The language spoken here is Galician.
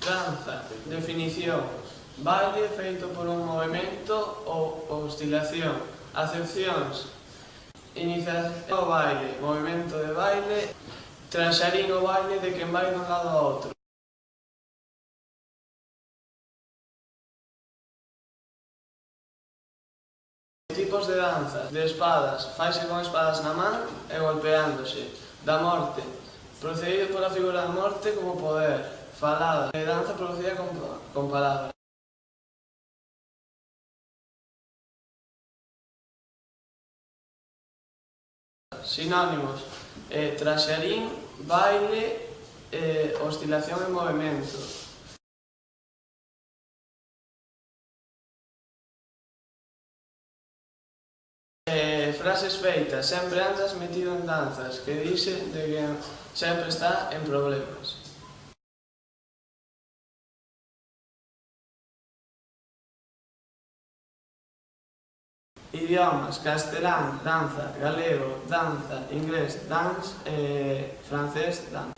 Danza. Definición. Baile feito por un movimento ou oscilación. Acepcións. Iniciación ao baile, movimento de baile, tranxarín o baile de quen vai dun lado a outro. Tipos de danzas. De espadas, faise con espadas na man e golpeándose. Da morte, procedido pola figura da morte como poder. Falada, danza producida con palabras. Sinónimos. Tranxarín, baile, oscilación e movimento. Frases feitas. Sempre andas metido en danzas, que dixe de que sempre está en problemas. Idiomas. Castelán, danza. Galego, danza. Inglés, dance. Francés, danza.